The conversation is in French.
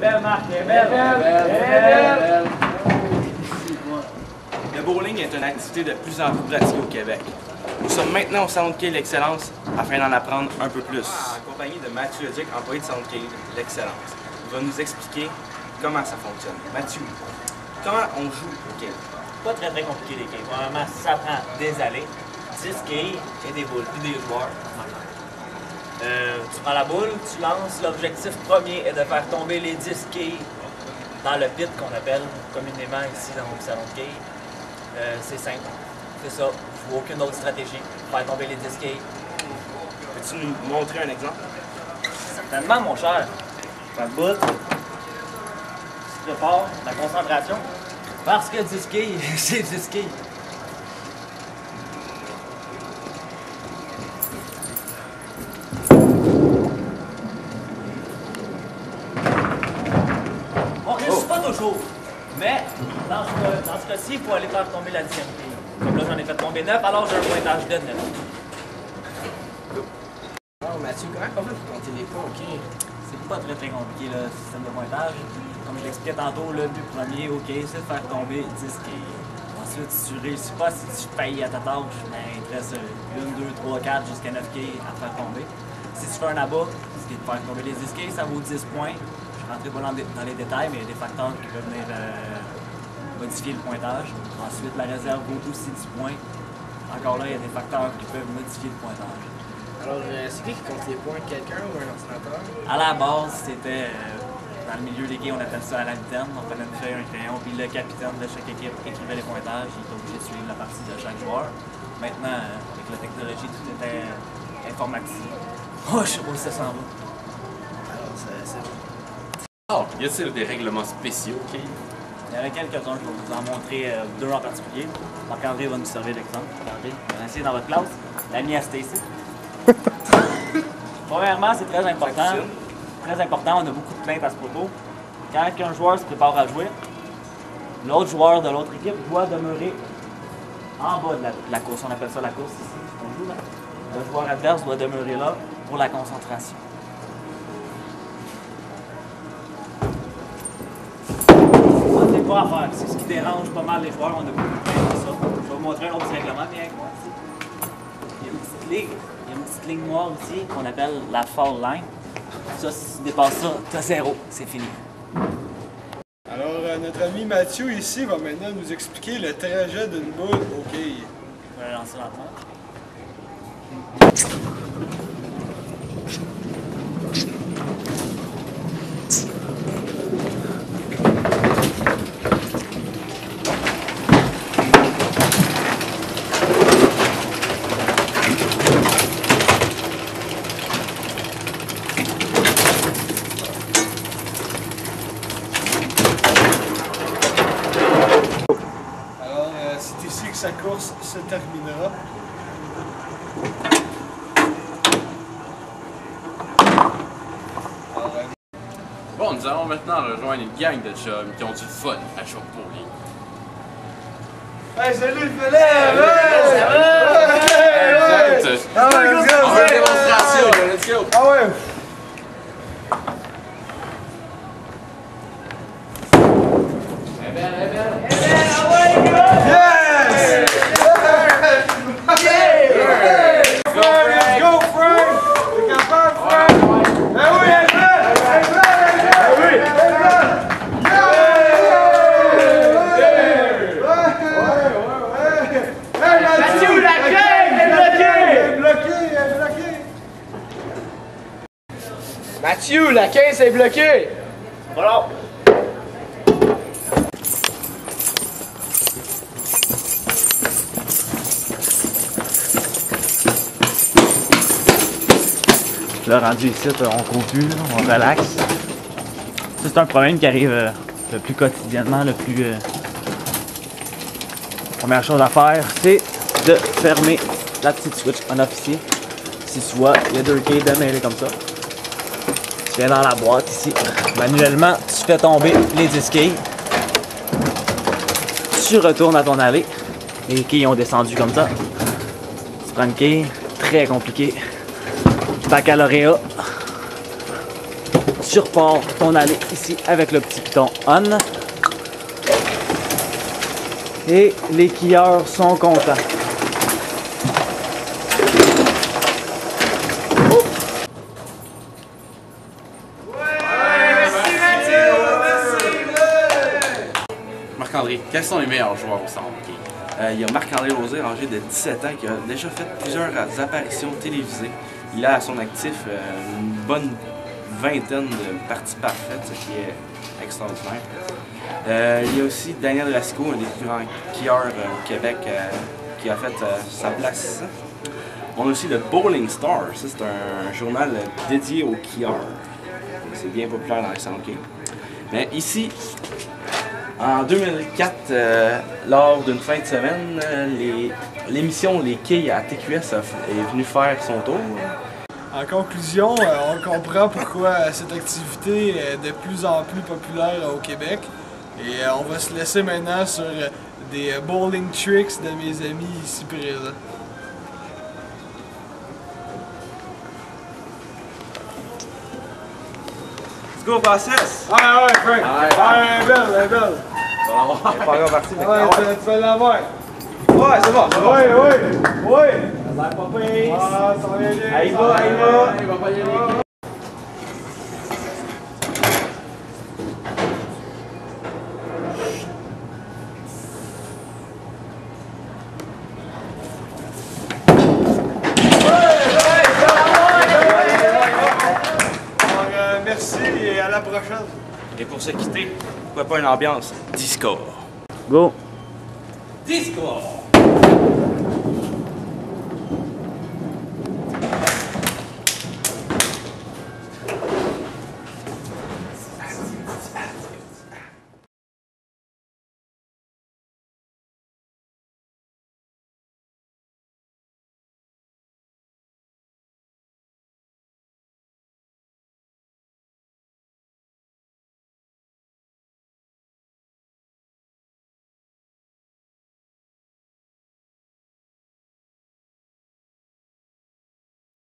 belle, Marc, elle est belle. Elle est belle. Le bowling est une activité de plus en plus pratiquée au Québec. Nous sommes maintenant au Centre Quai L'Excellence afin d'en apprendre un peu plus. En compagnie de Mathieu Leduc, employé de Centre Quai L'Excellence. Il va nous expliquer comment ça fonctionne. Mathieu, comment on joue au quai? Pas très compliqué les quais. Premièrement, ça prend des allées, 10 quais et des boules, puis des joueurs. Tu prends la boule, tu lances. L'objectif premier est de faire tomber les 10 quais dans le pit qu'on appelle communément ici dans le salon de quai. C'est simple. C'est ça. Je vois aucune autre stratégie. Faire tomber les 10 quais. Peux-tu nous montrer un exemple? Certainement, mon cher. Pas de bout. Tu te prépares, la concentration. Parce que 10 quais, c'est 10 quais. On réussit pas toujours. Mais dans ce cas-ci, il faut aller faire tomber la 10e quai. Comme là, j'en ai fait tomber 9, alors j'ai un pointage de 9. Alors Mathieu, comment on fait pour compter les points au quai? C'est pas très compliqué le système de pointage. Comme je l'expliquais tantôt, le but premier au quai, c'est de faire tomber 10 quais. Ensuite, si tu réussis pas, si tu payes à ta tâche, ben, il te reste 1, 2, 3, 4 jusqu'à 9 quais à faire tomber. Si tu fais un abat, ce qui est de faire tomber les 10 quais, ça vaut 10 points. Je ne rentrerai pas dans les détails, mais il y a des facteurs qui peuvent venir modifier le pointage. Ensuite, la réserve vaut aussi 10 points. Encore là, il y a des facteurs qui peuvent modifier le pointage. Alors, c'est qui compte les points? Quelqu'un ou un ordinateur? À la base, c'était dans le milieu des quais, on appelle ça à la mitaine. On prenait une feuille, un crayon, puis le capitaine de chaque équipe écrivait les pointages. Il était obligé de suivre la partie de chaque joueur. Maintenant, avec la technologie, tout était informatisé. Oh, je sais pas où ça s'en va. Alors, c'est bon. Alors, y a-t-il des règlements spéciaux, OK? Il y en a quelques-uns, je vais vous en montrer deux en particulier. Marc-André va nous servir d'exemple. Marc-André, vous asseyez dans votre classe. L'ami à Stacy. Premièrement, c'est très important. Très important, on a beaucoup de plaintes à ce propos. Quand un joueur se prépare à jouer, l'autre joueur de l'autre équipe doit demeurer en bas de la course. On appelle ça la course ici. On joue là. Le joueur adverse doit demeurer là pour la concentration. Ça, c'est pas à faire. C'est ce qui dérange pas mal les joueurs. On a beaucoup de plaintes pour ça. Je vais vous montrer un autre règlement, bien avec moi. Il y a une petite ligne. Il y a une petite ligne noire ici qu'on appelle la foul line. Ça, si tu dépasses ça, t'as 0. C'est fini. Alors, notre ami Mathieu ici va maintenant nous expliquer le trajet d'une boule au quai. Je vais lancer lentement. C'est ici que sa course se terminera. Bon, nous allons maintenant rejoindre une gang de chums qui ont du fun à Choc Bowling. Hey, salut Philippe! On veut une démonstration, let's go! Ah ouais! Mathieu, la 15 est bloquée! Voilà. Là, rendu ici, on court plus, on relaxe. Ça, c'est un problème qui arrive le plus quotidiennement, le plus... Première chose à faire, c'est de fermer la petite switch on-off ici. Si tu vois, il y a deux quais démêlés comme ça. Tu viens dans la boîte ici. Manuellement, tu fais tomber les 10 quais. Tu retournes à ton allée. Les quais ont descendu comme ça. Tu prends une quai, très compliqué. Baccalauréat. tu repars ton allée ici avec le petit piton on. Et les quilleurs sont contents. Marc-André, quels sont les meilleurs joueurs au centre? Il y a Marc-André Lauzé, âgé de 17 ans, qui a déjà fait plusieurs apparitions télévisées. Il a à son actif une bonne vingtaine de parties parfaites, ce qui est extraordinaire. Il y a aussi Daniel Rasco, un des plus grands skieurs au Québec, qui a fait sa place. On a aussi le Bowling Star, ça c'est un journal dédié aux skieurs. C'est bien populaire dans les Soundcade. Mais ici, en 2004, lors d'une fin de semaine, l'émission Les Quilles à TQS est venue faire son tour. En conclusion, on comprend pourquoi cette activité est de plus en plus populaire au Québec. Et on va se laisser maintenant sur des bowling tricks de mes amis ici présents. Let's go, Francis! Ouais, Frank! Ouais, belle! On est pas encore parti, mais Ouais, tu fais la main! ouais, c'est bon, c'est bon! Ouais! Ça va pas pire! Ah, ça va bien! Il va! Il va pas y aller. Merci et à la prochaine! Et pour se quitter, pourquoi pas une ambiance disco? Go! Disco!